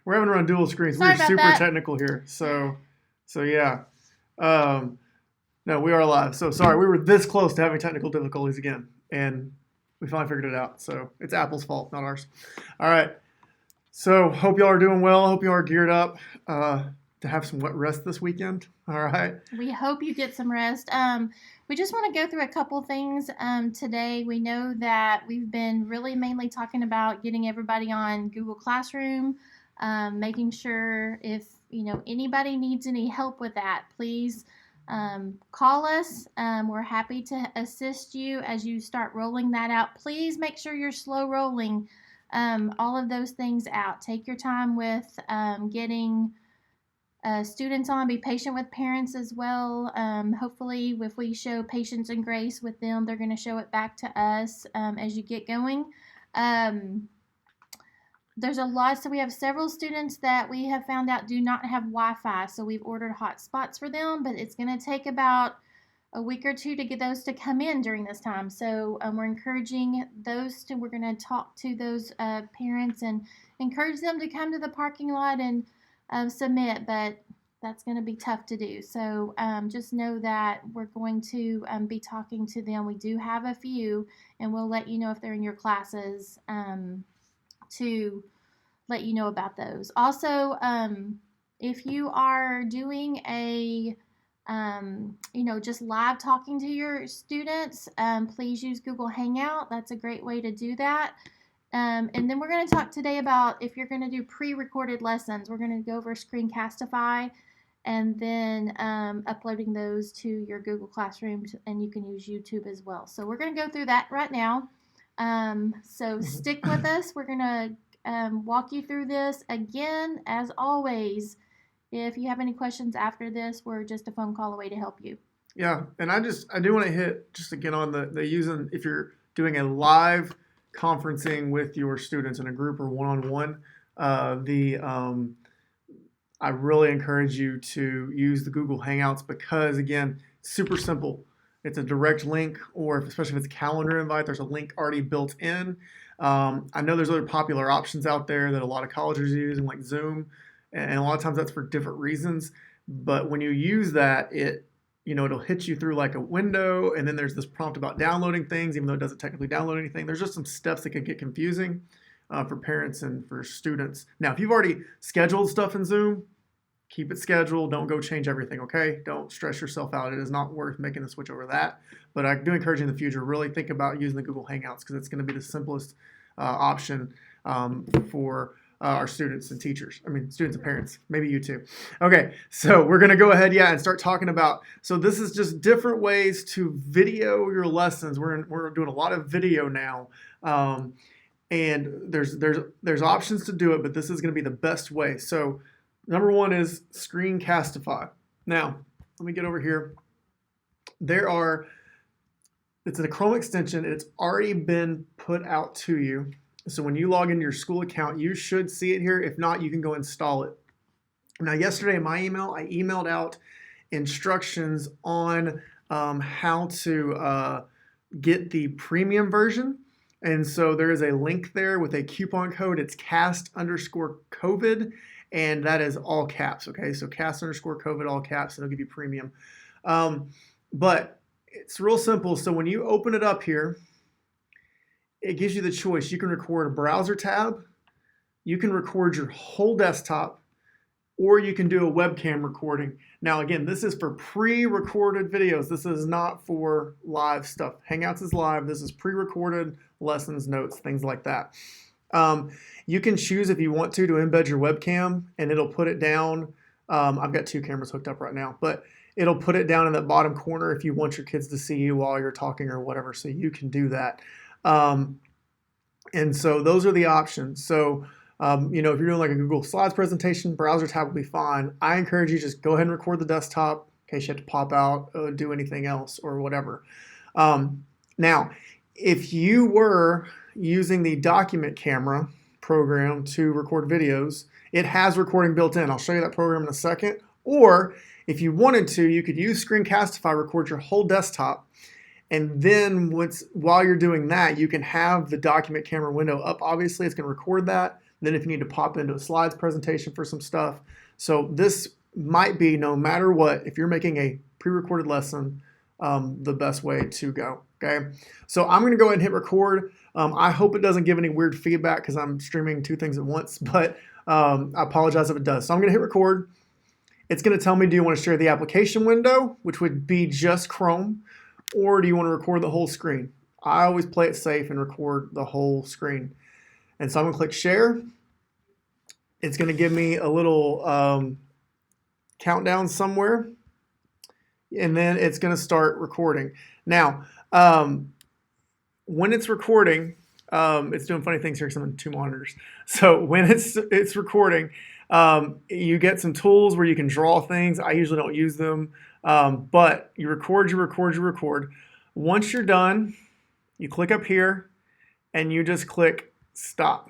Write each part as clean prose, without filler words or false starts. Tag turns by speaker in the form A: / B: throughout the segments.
A: we're having to run dual screens.
B: Sorry
A: We're
B: about
A: super
B: that.
A: technical here. So yeah. Um, no, we are live. So sorry, we were this close to having technical difficulties again, and we finally figured it out. So it's Apple's fault, not ours. All right. So hope y'all are doing well. Hope y'all are geared up to have some wet rest this weekend. All right.
B: We hope you get some rest. We just want to go through a couple things today. We know that we've been really mainly talking about getting everybody on Google Classroom, making sure if anybody needs any help with that, please call us. We're happy to assist you as you start rolling that out. Please make sure you're slow rolling all of those things out. Take your time with getting students on. Be patient with parents as well. Hopefully, if we show patience and grace with them, they're going to show it back to us as you get going. There's a lot, so we have several students that we have found out do not have Wi-Fi, so we've ordered hotspots for them, but it's going to take about a week or two to get those to come in during this time. So we're encouraging those we're going to talk to those parents and encourage them to come to the parking lot and submit, but that's going to be tough to do. So just know that we're going to be talking to them. We do have a few, and we'll let you know if they're in your classes to let you know about those. Also, if you are doing a just live talking to your students, please use Google Hangout. That's a great way to do that. And then we're going to talk today about if you're going to do pre-recorded lessons. We're going to go over Screencastify and then uploading those to your Google Classroom, and you can use YouTube as well. So we're going to go through that right now. So stick with us. We're going to walk you through this. Again, as always, if you have any questions after this, we're just a phone call away to help you.
A: Yeah, and I do want to hit just again on the using, if you're doing a live conferencing with your students in a group or one-on-one, I really encourage you to use the Google Hangouts because, again, it's super simple. It's a direct link, or especially if it's a calendar invite, there's a link already built in. I know there's other popular options out there that a lot of colleges use, like Zoom, and a lot of times that's for different reasons. But when you use that, it'll hit you through like a window, and then there's this prompt about downloading things, even though it doesn't technically download anything. There's just some steps that can get confusing for parents and for students. Now, if you've already scheduled stuff in Zoom, keep it scheduled. Don't go change everything, okay? Don't stress yourself out. It is not worth making the switch over that. But I do encourage you in the future, really think about using the Google Hangouts because it's going to be the simplest option for our students and teachers. I mean, students and parents, maybe you too. Okay, so we're going to go ahead, and start talking about, so this is just different ways to video your lessons. We're doing a lot of video now. And there's options to do it, but this is going to be the best way. So number one is Screencastify. Now, let me get over here. It's a Chrome extension. It's already been put out to you. So when you log into your school account, you should see it here. If not, you can go install it. Now, yesterday in my email, I emailed out instructions on how to get the premium version. And so there is a link there with a coupon code. It's cast_COVID, and that is all caps, okay? So cast_COVID, all caps, and it'll give you premium. But it's real simple. So when you open it up here, it gives you the choice. You can record a browser tab, you can record your whole desktop, or you can do a webcam recording. Now, again, this is for pre-recorded videos. This is not for live stuff. Hangouts is live. This is pre-recorded lessons, notes, things like that. You can choose if you want to embed your webcam, and it'll put it down. I've got two cameras hooked up right now, but it'll put it down in that bottom corner if you want your kids to see you while you're talking or whatever, so you can do that. And so those are the options. So if you're doing like a Google Slides presentation, browser tab will be fine. I encourage you just go ahead and record the desktop in case you have to pop out or do anything else or whatever. Now, if you were using the document camera program to record videos, it has recording built in. I'll show you that program in a second. Or if you wanted to, you could use Screencastify, record your whole desktop. And then while you're doing that, you can have the document camera window up. Obviously, it's going to record that. Then if you need to pop into a slides presentation for some stuff. So this might be, no matter what, if you're making a pre-recorded lesson, the best way to go. Okay, so I'm going to go ahead and hit record. I hope it doesn't give any weird feedback because I'm streaming two things at once, but I apologize if it does. So I'm going to hit record. It's going to tell me, do you want to share the application window, which would be just Chrome, or do you want to record the whole screen? I always play it safe and record the whole screen. And so I'm going to click share. It's going to give me a little countdown somewhere, and then it's going to start recording. Now, when it's recording, it's doing funny things here because I'm on two monitors. So when it's recording, you get some tools where you can draw things. I usually don't use them, but you record. Once you're done, you click up here, and you just click stop.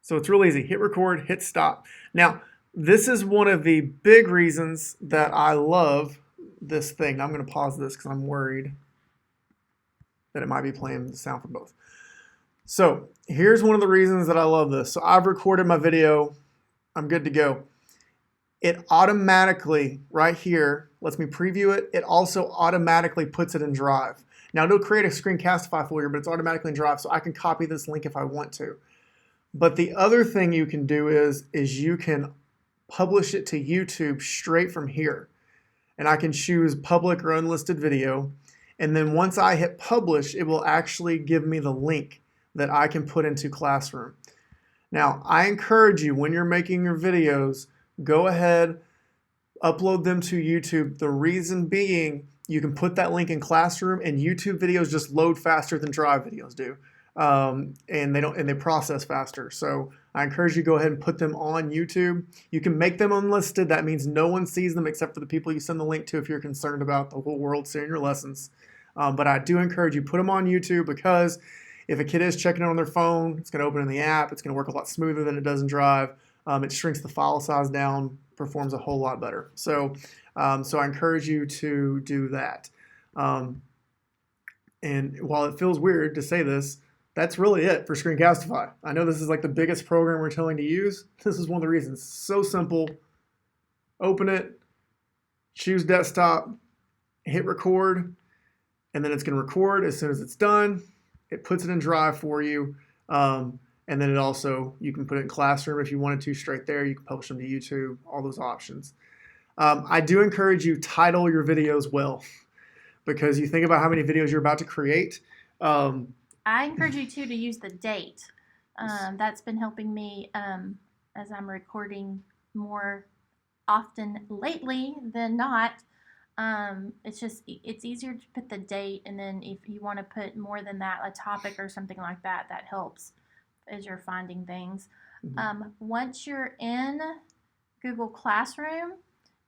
A: So it's real easy. Hit record, hit stop. Now, this is one of the big reasons that I love this thing. I'm going to pause this because I'm worried that it might be playing the sound for both. So here's one of the reasons that I love this. So I've recorded my video. I'm good to go. It automatically, right here, lets me preview it. It also automatically puts it in Drive. Now it'll create a screencastify for you, but it's automatically in Drive, so I can copy this link if I want to. But the other thing you can do is you can publish it to YouTube straight from here. And I can choose public or unlisted video. And then once I hit publish, it will actually give me the link that I can put into Classroom. Now, I encourage you, when you're making your videos, go ahead, upload them to YouTube. The reason being, you can put that link in Classroom, and YouTube videos just load faster than Drive videos do. And they process faster. So I encourage you to go ahead and put them on YouTube. You can make them unlisted. That means no one sees them except for the people you send the link to if you're concerned about the whole world seeing your lessons. But I do encourage you, put them on YouTube, because if a kid is checking it on their phone, it's going to open in the app. It's going to work a lot smoother than it does in Drive. It shrinks the file size down, performs a whole lot better. So I encourage you to do that. And while it feels weird to say this, that's really it for Screencastify. I know this is like the biggest program we're telling to use. This is one of the reasons. So simple. Open it, choose desktop, hit record, and then it's going to record. As soon as it's done, it puts it in Drive for you. And then it also, you can put it in Classroom if you wanted to straight there. You can publish them to YouTube, all those options. I do encourage you, title your videos well, because you think about how many videos you're about to create.
B: I encourage you too to use the date. That's been helping me as I'm recording more often lately than not. It's easier to put the date, and then if you want to put more than that, a topic or something like that, that helps as you're finding things. Mm-hmm. Once you're in Google Classroom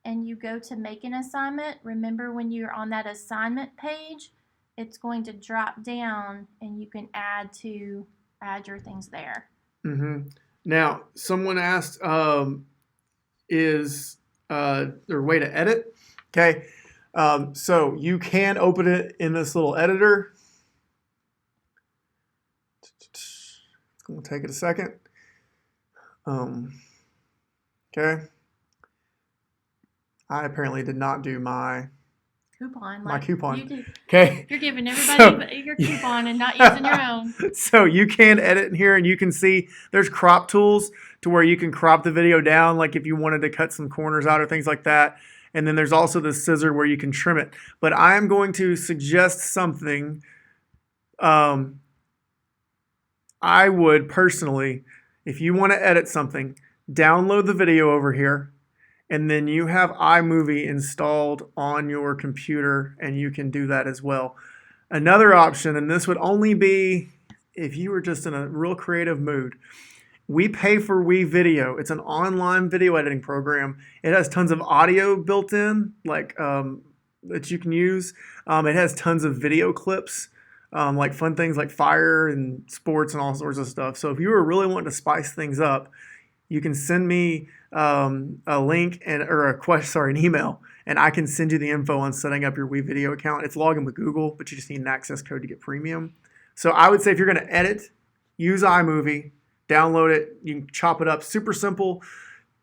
B: and you go to make an assignment, remember when you're on that assignment page, it's going to drop down and you can add your things there. Mm-hmm.
A: Now, someone asked, is there a way to edit? Okay, so you can open it in this little editor. It's going to take it a second. Okay. I apparently did not do my
B: coupon.
A: My coupon.
B: You do.
A: Okay.
B: You're giving everybody your coupon and not using your own.
A: So you can edit in here, and you can see there's crop tools to where you can crop the video down, like if you wanted to cut some corners out or things like that. And then there's also the scissor where you can trim it. But I am going to suggest something. I would personally, if you want to edit something, download the video over here. And then you have iMovie installed on your computer, and you can do that as well. Another option, and this would only be if you were just in a real creative mood. We pay for WeVideo. It's an online video editing program. It has tons of audio built in, like that you can use. It has tons of video clips, like fun things like fire and sports and all sorts of stuff. So if you were really wanting to spice things up, you can send me a link an email, and I can send you the info on setting up your WeVideo account. It's logged in with Google, but you just need an access code to get premium. So I would say if you're going to edit, use iMovie, download it. You can chop it up. Super simple.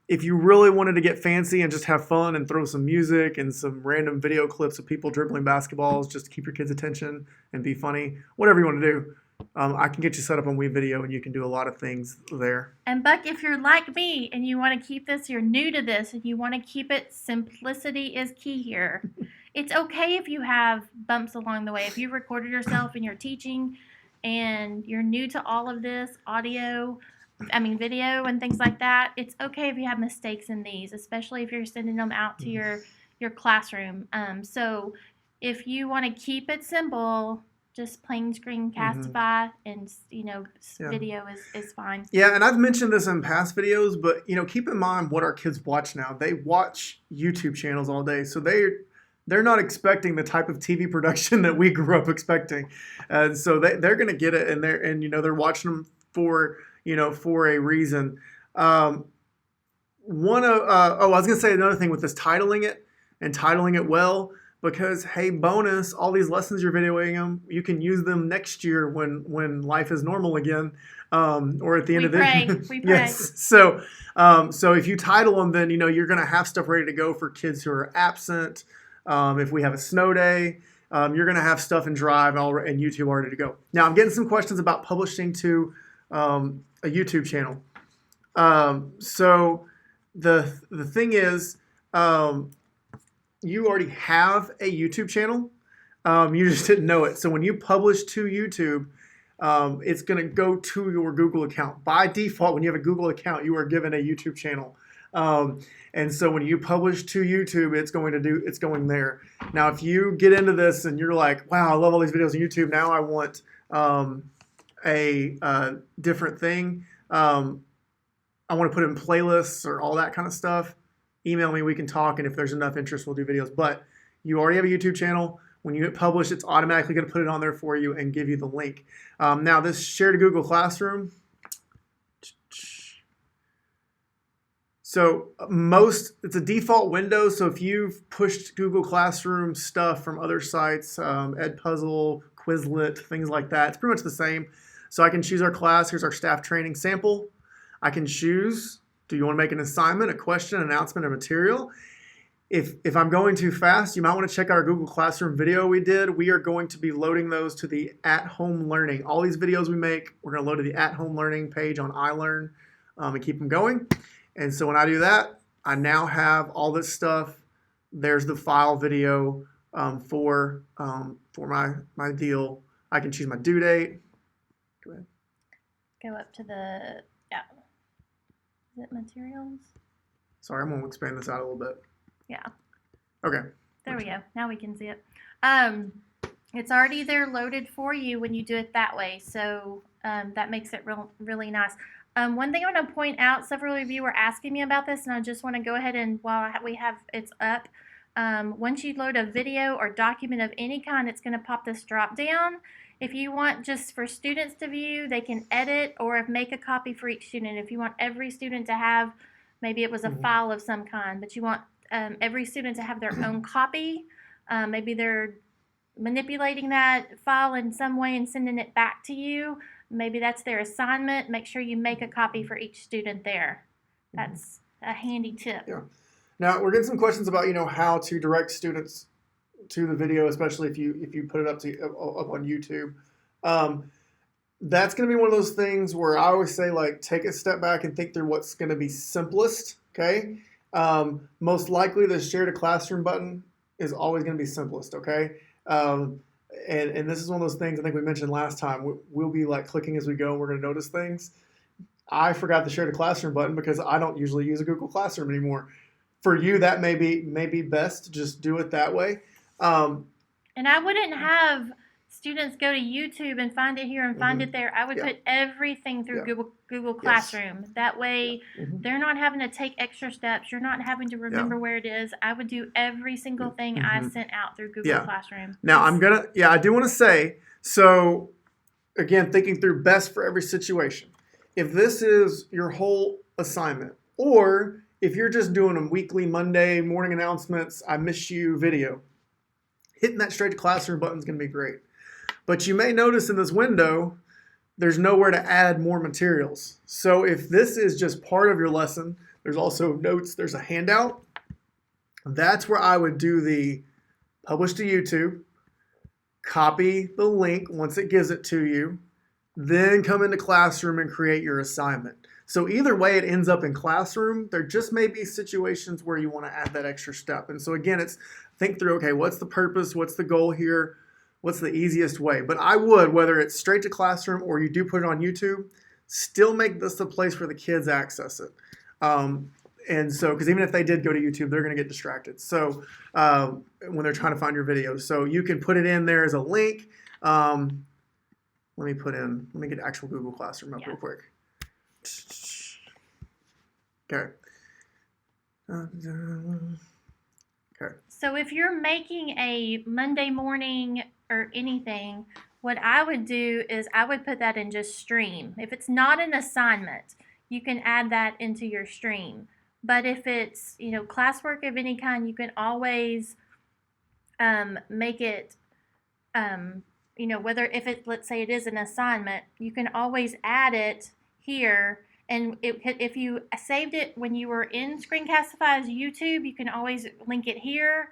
A: If you really wanted to get fancy and just have fun and throw some music and some random video clips of people dribbling basketballs just to keep your kids' attention and be funny, whatever you want to do, I can get you set up on WeVideo and you can do a lot of things there.
B: And Buck, if you're like me and you want to keep this, you're new to this and you want to keep it, simplicity is key here. It's okay if you have bumps along the way. If you recorded yourself and you're teaching and you're new to all of this video and things like that, it's okay if you have mistakes in these, especially if you're sending them out to your classroom. So if you want to keep it simple, just plain screen Castify and video is fine.
A: Yeah, and I've mentioned this in past videos, but keep in mind what our kids watch now. They watch YouTube channels all day, so they're not expecting the type of TV production that we grew up expecting, and so they're going to get it, and they're watching them for a reason. I was going to say another thing with this titling it well. Because, hey, bonus, all these lessons you're videoing them, you can use them next year when life is normal again, or at the end of the year.
B: We pray.
A: Yes. So if you title them, then you're going to have stuff ready to go for kids who are absent. If we have a snow day, you're going to have stuff in Drive and YouTube already to go. Now, I'm getting some questions about publishing to a YouTube channel. So the thing is. You already have a YouTube channel. You just didn't know it. So when you publish to YouTube, it's going to go to your Google account. By default, when you have a Google account, you are given a YouTube channel. And so when you publish to YouTube, it's going there. Now, if you get into this and you're like, wow, I love all these videos on YouTube. Now I want a different thing. I want to put it in playlists or all that kind of stuff. Email me, we can talk, and if there's enough interest, we'll do videos. But you already have a YouTube channel. When you hit publish, it's automatically going to put it on there for you and give you the link. Now, this share to Google Classroom. So it's a default window. So if you've pushed Google Classroom stuff from other sites, Edpuzzle, Quizlet, things like that, it's pretty much the same. So I can choose our class. Here's our staff training sample. I can choose. Do you want to make an assignment, a question, an announcement, or material? If I'm going too fast, you might want to check out our Google Classroom video we did. We are going to be loading those to the at-home learning. All these videos we make, we're going to load to the at-home learning page on iLearn and keep them going. And so when I do that, I now have all this stuff. There's the file video for my deal. I can choose my due date. Go ahead.
B: Go up to the Is it materials?
A: Sorry, I'm going to expand this out a little bit.
B: Yeah.
A: Okay.
B: There we go. Now we can see it. It's already there loaded for you when you do it that way. So that makes it really nice. One thing I want to point out, several of you were asking me about this, and I just want to go ahead and while we have it's up, once you load a video or document of any kind, it's going to pop this drop down. If you want just for students to view, they can edit or make a copy for each student. If you want every student to have, maybe it was a file of some kind, but you want every student to have their own copy. Maybe they're manipulating that file in some way and sending it back to you. Maybe that's their assignment. Make sure you make a copy for each student there. That's a handy tip.
A: Yeah. Now, we're getting some questions about, how to direct students to the video, especially if you put it up on YouTube. That's going to be one of those things where I always say, take a step back and think through what's going to be simplest, okay? Most likely the share to classroom button is always going to be simplest, okay? And this is one of those things I think we mentioned last time. We'll be clicking as we go and we're going to notice things. I forgot the share to classroom button because I don't usually use a Google Classroom anymore. For you, that may be best to just do it that way.
B: And I wouldn't have students go to YouTube and find it here and find it there. I would put everything through Google Classroom. Yes. That way they're not having to take extra steps. You're not having to remember where it is. I would do every single thing I sent out through Google Classroom.
A: Now I do want to say, so again, thinking through best for every situation. If this is your whole assignment, or if you're just doing a weekly Monday morning announcements, I miss you video, hitting that straight to classroom button is going to be great. But you may notice in this window, there's nowhere to add more materials. So if this is just part of your lesson, there's also notes, there's a handout. That's where I would do the publish to YouTube, copy the link once it gives it to you, then come into Classroom and create your assignment. So either way, it ends up in Classroom. There just may be situations where you want to add that extra step. And so again, it's think through, okay, what's the purpose? What's the goal here? What's the easiest way? But I would, whether it's straight to Classroom or you do put it on YouTube, still make this the place where the kids access it. And so, because even if they did go to YouTube, they're going to get distracted. So when they're trying to find your videos, so you can put it in there as a link. Let me get actual Google Classroom up real quick. Okay. Okay.
B: So if you're making a Monday morning or anything, what I would do is I would put that in just stream. If it's not an assignment, you can add that into your stream. But if it's, classwork of any kind, you can always make it, whether let's say it is an assignment, you can always add it here. And if you saved it when you were in Screencastify as YouTube, you can always link it here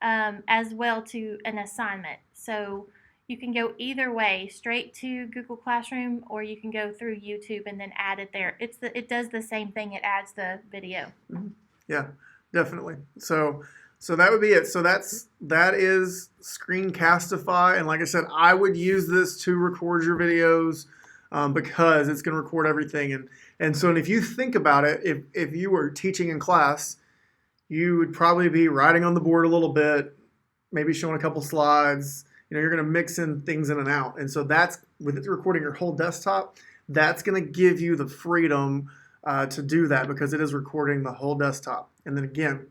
B: as well to an assignment. So you can go either way, straight to Google Classroom, or you can go through YouTube and then add it there. It does the same thing. It adds the video.
A: Mm-hmm. Yeah, definitely. So that would be it. So that is Screencastify, and like I said, I would use this to record your videos because it's going to record everything. And so if you think about it, if you were teaching in class, you would probably be writing on the board a little bit, maybe showing a couple slides. You're going to mix in things in and out. And so that's, with it recording your whole desktop, that's going to give you the freedom to do that because it is recording the whole desktop. And then again,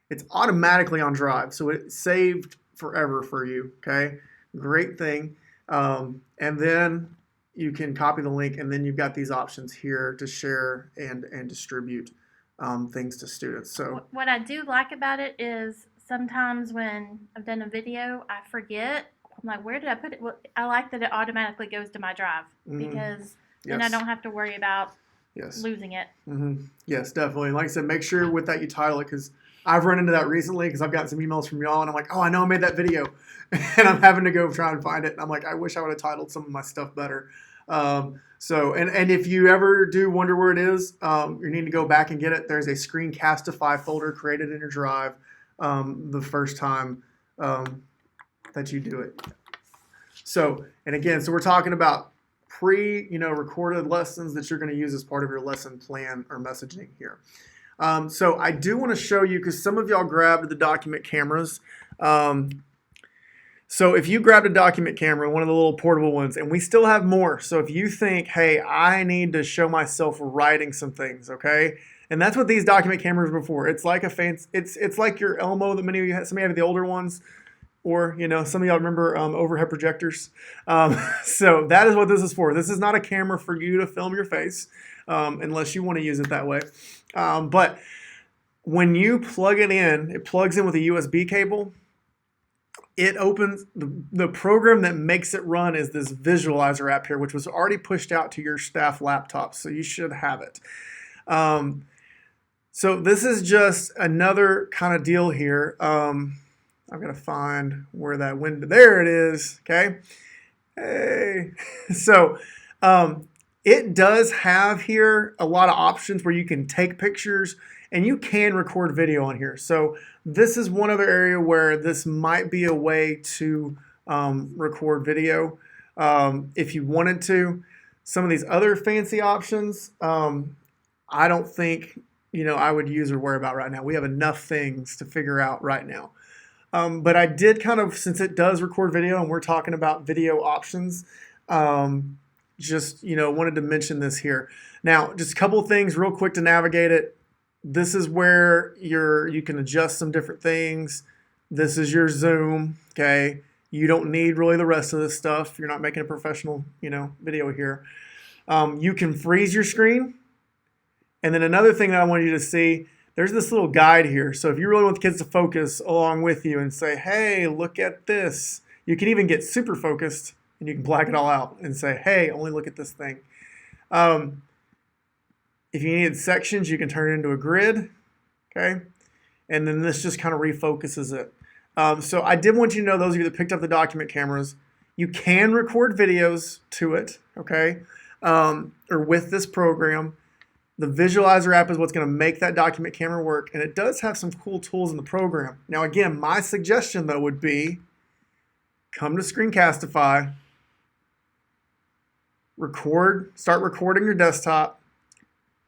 A: it's automatically on Drive. So it's saved forever for you, okay? Great thing. And then you can copy the link, and then you've got these options here to share and distribute things to students. So
B: what I do like about it is sometimes when I've done a video, I forget. I'm like, where did I put it? Well, I like that it automatically goes to my Drive because then I don't have to worry about losing it.
A: Mm-hmm. Yes, definitely. And like I said, make sure with that you title it, because I've run into that recently because I've gotten some emails from y'all and I'm like, oh, I know I made that video. And I'm having to go try and find it. And I'm like, I wish I would have titled some of my stuff better. So if you ever do wonder where it is, you need to go back and get it. There's a Screencastify folder created in your Drive the first time that you do it. So, and again, so we're talking about recorded lessons that you're going to use as part of your lesson plan or messaging here. So I do want to show you, because some of y'all grabbed the document cameras. So if you grabbed a document camera, one of the little portable ones, and we still have more. So if you think, hey, I need to show myself writing some things, okay? And that's what these document cameras were for. It's like it's like your Elmo that some of you have the older ones, or some of y'all remember overhead projectors. So that is what this is for. This is not a camera for you to film your face, unless you want to use it that way. But when you plug it in, it plugs in with a USB cable. It opens, the program that makes it run is this visualizer app here, which was already pushed out to your staff laptops, so you should have it. So this is just another kind of deal here. I'm going to find where that window, there it is, okay? Hey, so it does have here a lot of options where you can take pictures and you can record video on here. So this is one other area where this might be a way to record video if you wanted to. Some of these other fancy options, I don't think I would use or worry about right now. We have enough things to figure out right now. But I did since it does record video and we're talking about video options, just wanted to mention this here. Now, just a couple of things real quick to navigate it. This is where you can adjust some different things. This is your zoom, okay? You don't need really the rest of this stuff. You're not making a professional, video here. You can freeze your screen. And then another thing that I want you to see, there's this little guide here. So if you really want the kids to focus along with you and say, hey, look at this. You can even get super focused and you can black it all out and say, hey, only look at this thing. Um, if you needed sections, you can turn it into a grid, okay? And then this just kind of refocuses it. So I did want you to know, those of you that picked up the document cameras, you can record videos to it, okay? Or with this program. The Visualizer app is what's going to make that document camera work, and it does have some cool tools in the program. Now, again, my suggestion, though, would be come to Screencastify, start recording your desktop,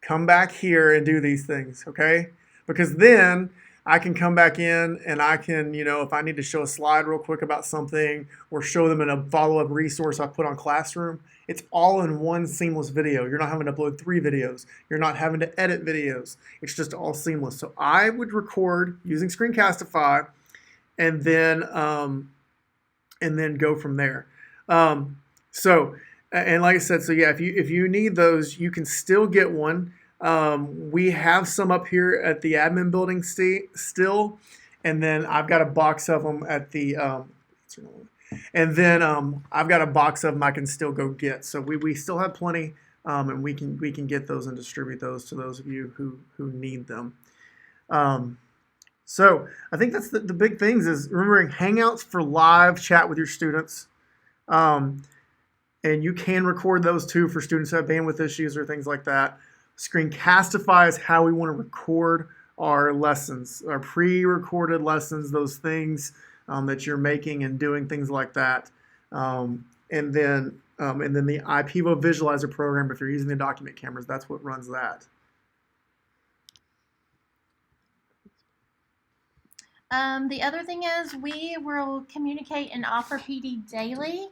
A: come back here and do these things, okay? Because then I can come back in and I can, if I need to show a slide real quick about something or show them in a follow-up resource I put on Classroom, it's all in one seamless video. You're not having to upload 3 videos. You're not having to edit videos. It's just all seamless. So I would record using Screencastify and then go from there. And like I said, so yeah, if you need those, you can still get one. We have some up here at the admin building still, and then I've got a box of them at the I've got a box of them I can still go get. So we still have plenty, and we can get those and distribute those to those of you who need them. So I think that's the big things is remembering Hangouts for live chat with your students. And you can record those too for students who have bandwidth issues or things like that. Screencastify is how we want to record our lessons, our pre-recorded lessons, those things that you're making and doing things like that. And then the IPEVO Visualizer program, if you're using the document cameras, that's what runs that.
B: The other thing is we will communicate and offer PD daily.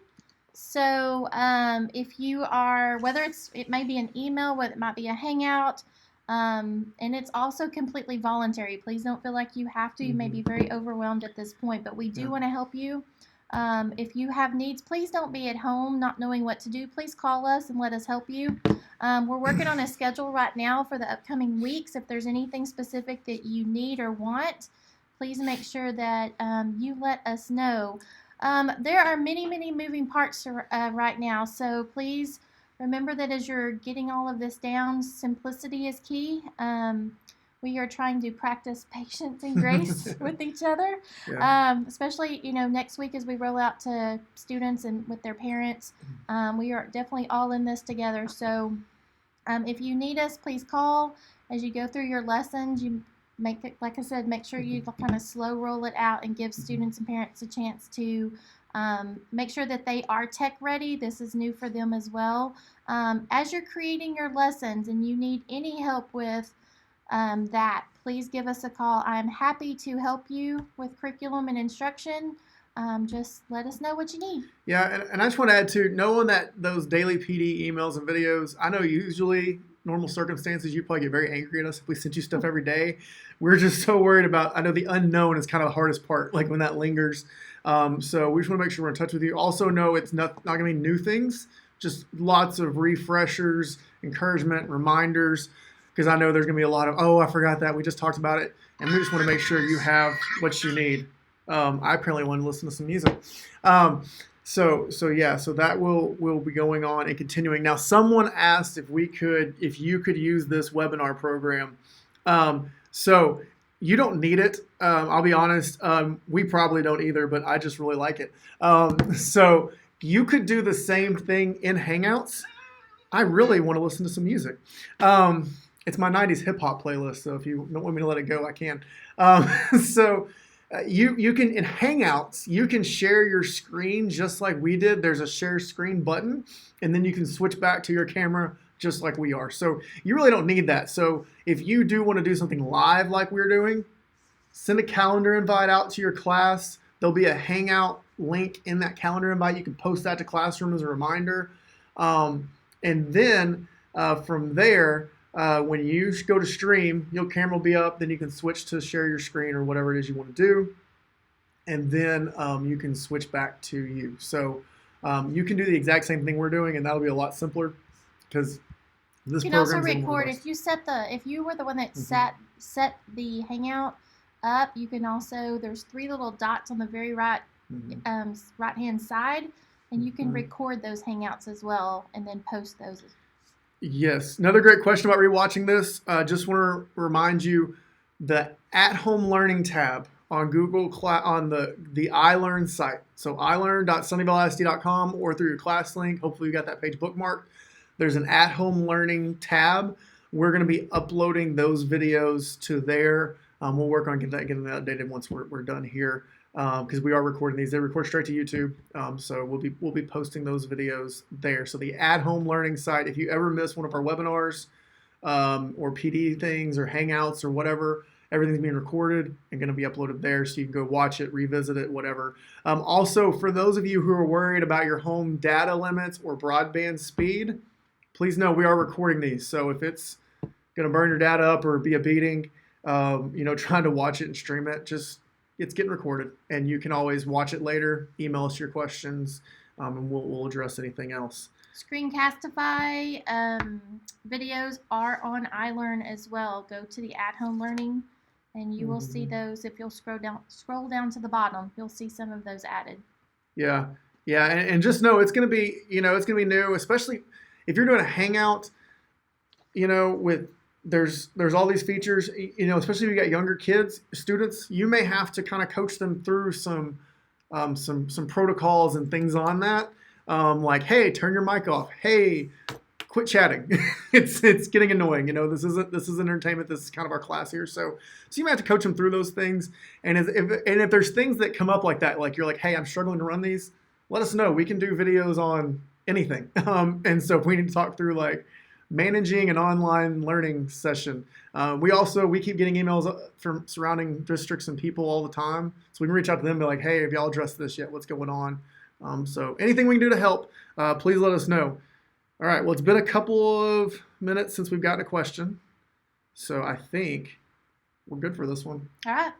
B: So if you are, whether it may be an email, whether it might be a hangout, and it's also completely voluntary. Please don't feel like you have to. You may be very overwhelmed at this point, but we do want to help you. If you have needs, please don't be at home not knowing what to do. Please call us and let us help you. We're working on a schedule right now for the upcoming weeks. If there's anything specific that you need or want, please make sure that you let us know. There are many moving parts right now, so please remember that as you're getting all of this down, simplicity is key. We are trying to practice patience and grace with each other, especially next week as we roll out to students and with their parents. We are definitely all in this together, so if you need us, please call as you go through your lessons. You make it, like I said, make sure you kind of slow roll it out and give students and parents a chance to make sure that they are tech ready. This is new for them as well. As you're creating your lessons and you need any help with that, please give us a call. I'm happy to help you with curriculum and instruction. Just let us know what you need.
A: Yeah, and I just want to add to knowing that those daily PD emails and videos, I know usually normal circumstances, you'd probably get very angry at us if we sent you stuff every day. We're just so worried about, I know the unknown is kind of the hardest part, like when that lingers. So we just want to make sure we're in touch with you. Also know it's not going to be new things, just lots of refreshers, encouragement, reminders, because I know there's going to be a lot of, oh, I forgot that, we just talked about it. And we just want to make sure you have what you need. I apparently want to listen to some music. So that will be going on and continuing. Now, someone asked if you could use this webinar program. So you don't need it. I'll be honest. We probably don't either, but I just really like it. So you could do the same thing in Hangouts. I really want to listen to some music. It's my 90s hip hop playlist. So if you don't want me to let it go, I can. You can, in Hangouts, you can share your screen just like we did. There's a share screen button, and then you can switch back to your camera just like we are. So you really don't need that. So if you do want to do something live like we're doing, send a calendar invite out to your class. There'll be a Hangout link in that calendar invite. You can post that to Classroom as a reminder. And then from there, when you go to stream, your camera will be up, then you can switch to share your screen or whatever it is you want to do. And then you can switch back to you. So you can do the exact same thing we're doing, and that'll be a lot simpler because this
B: you can also
A: program's
B: record if you were the one that set the Hangout up. You can also, there's 3 little dots on the very right right hand side, And you can record those Hangouts as well and then post those.
A: Yes. Another great question about rewatching this. Just want to remind you the at-home learning tab on Google on the iLearn site. So ilearn.sunnyvaleisd.com or through your class link. Hopefully you got that page bookmarked. There's an at-home learning tab. We're going to be uploading those videos to there. We'll work on getting that updated once we're done here, because we are recording these. They record straight to YouTube, so we'll be posting those videos there. So the at-home learning site. If you ever miss one of our webinars or PD things or Hangouts or whatever, everything's being recorded and going to be uploaded there, so you can go watch it, revisit it, whatever. Also, for those of you who are worried about your home data limits or broadband speed, please know we are recording these. So if it's going to burn your data up or be a beating, trying to watch it and stream it, it's getting recorded, and you can always watch it later, email us your questions, and we'll address anything else.
B: Screencastify videos are on iLearn as well. Go to the at-home learning, and you will see those. If you'll scroll down to the bottom, you'll see some of those added.
A: Yeah, and just know it's going to be, it's going to be new, especially if you're doing a Hangout. With there's all these features, especially if you got younger students, you may have to kind of coach them through some protocols and things on that. Like, hey, turn your mic off. Hey, quit chatting. it's getting annoying. This is entertainment. This is kind of our class here. So you might have to coach them through those things. And if there's things that come up like that, like you're like, hey, I'm struggling to run these, let us know. We can do videos on anything. And so if we need to talk through like managing an online learning session. We keep getting emails from surrounding districts and people all the time. So we can reach out to them and be like, hey, have y'all addressed this yet? What's going on? So anything we can do to help, please let us know. All right, well, it's been a couple of minutes since we've gotten a question. So I think we're good for this one.
B: All right.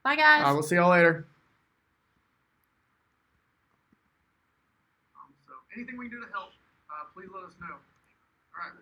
B: Bye, guys.
A: We'll see y'all later. So anything we can do to help, please let us know. All right.